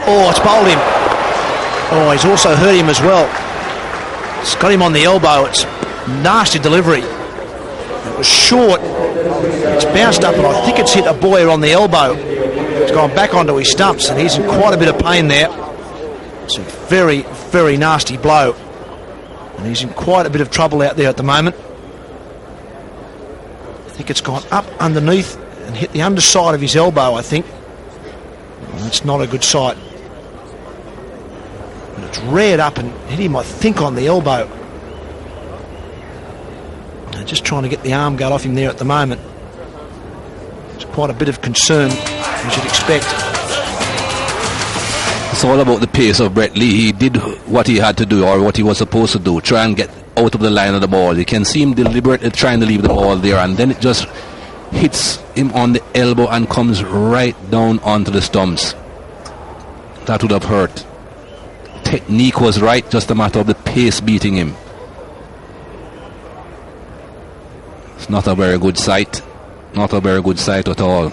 Oh, it's bowled him. Oh, he's also hurt him as well. It's got him on the elbow. It's nasty delivery. It was short. It's bounced up, and I think it's hit a Boyer on the elbow. It's gone back onto his stumps, and he's in quite a bit of pain there. It's a very, very nasty blow. And he's in quite a bit of trouble out there at the moment. I think it's gone up underneath and hit the underside of his elbow, I think. That's not a good sight. And it's reared up and hit him, I think, on the elbow. And just trying to get the arm guard off him there at the moment. It's quite a bit of concern, you should expect. It's all about the pace of Brett Lee. He did what he had to do, or what he was supposed to do, try and get out of the line of the ball. You can see him deliberately trying to leave the ball there, and then it just hits him on the elbow and comes right down onto the stumps. That would have hurt. Technique was right, just a matter of the pace beating him. It's not a very good sight. Not a very good sight at all.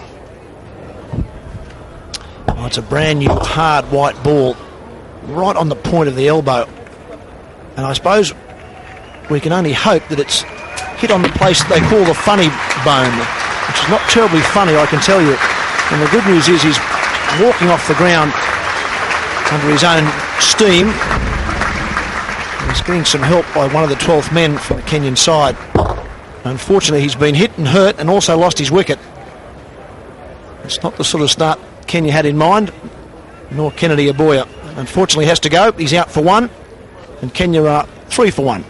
Oh, it's a brand new hard white ball right on the point of the elbow. And I suppose we can only hope that it's hit on the place that they call the funny bone, which is not terribly funny, I can tell you. And the good news is he's walking off the ground under his own steam. He's getting some help by one of the 12th men from the Kenyan side. Unfortunately, he's been hit and hurt and also lost his wicket. It's not the sort of start Kenya had in mind, nor Kennedy Aboya. Unfortunately, has to go. He's out for one, and Kenya are 3 for 1.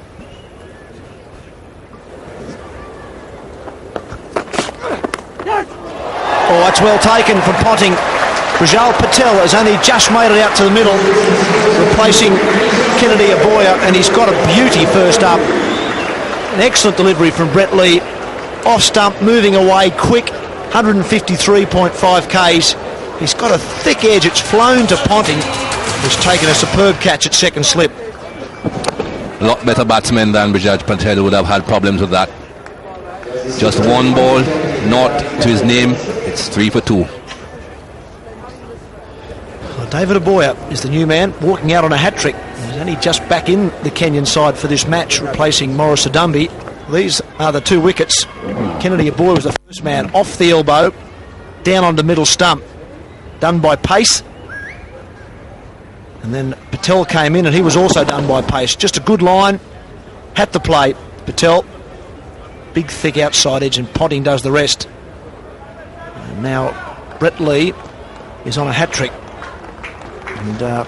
Oh, that's well taken from Ponting. Rajal Patel has only just made it out to the middle, replacing Kennedy Aboya, and he's got a beauty first up. An excellent delivery from Brett Lee. Off stump, moving away quick, 153.5 Ks. He's got a thick edge. It's flown to Ponting, who's taken a superb catch at second slip. A lot better batsman than Rajal Patel would have had problems with that. Just one ball, not to his name. It's 3 for 2. Well, David Aboya is the new man, walking out on a hat-trick. He's only just back in the Kenyan side for this match, replacing Morris Adumbi. These are the 2 wickets. Kennedy Aboya was the first man off the elbow, down onto middle stump, done by pace. And then Patel came in and he was also done by pace. Just a good line, had to play. Patel, big thick outside edge, and Ponting does the rest. And now Brett Lee is on a hat-trick. And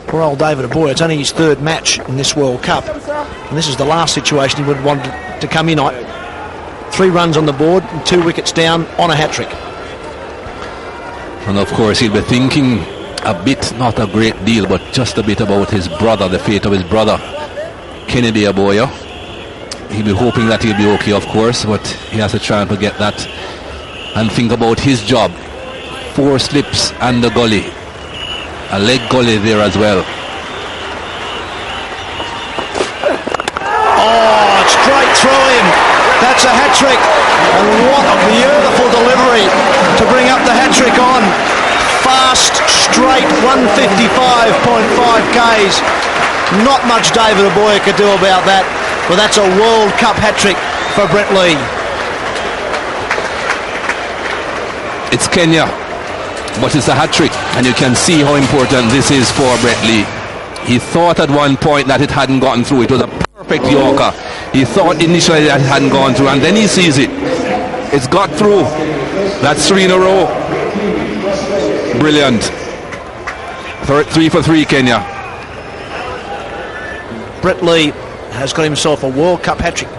poor old David Aboya, it's only his 3rd match in this World Cup, and this is the last situation he would want to come in on. 3 runs on the board and 2 wickets down on a hat-trick. And of course he'll be thinking a bit, not a great deal, but just a bit about his brother, the fate of his brother, Kennedy Aboya. He'll be hoping that he'll be okay, of course, but he has to try and forget that and think about his job. 4 slips and the gully. A leg gully there as well. Oh, straight through him. That's a hat-trick. And what a beautiful delivery to bring up the hat-trick on. Fast, straight, 155.5 Ks. Not much David Aboya could do about that. But that's a World Cup hat-trick for Brett Lee. It's Kenya, but it's a hat-trick, and you can see how important this is for Brett Lee. He thought at one point that it hadn't gotten through. It was a perfect Yorker. He thought initially that it hadn't gone through, and then he sees it. It's got through. That's 3 in a row. Brilliant. 3 for 3 Kenya. Brett Lee has got himself a World Cup hat-trick.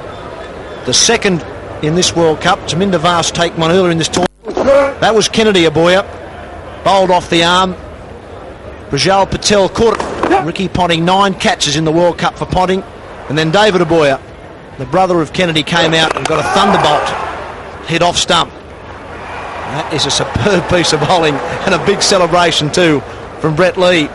The 2nd in this World Cup. Jaminda Vas taken one earlier in this tournament. That was Kennedy Aboya. Bowled off the arm. Rajal Patel caught it. Ricky Ponting, 9 catches in the World Cup for Ponting. And then David Aboya, the brother of Kennedy, came out and got a thunderbolt hit off stump. That is a superb piece of bowling and a big celebration too from Brett Lee.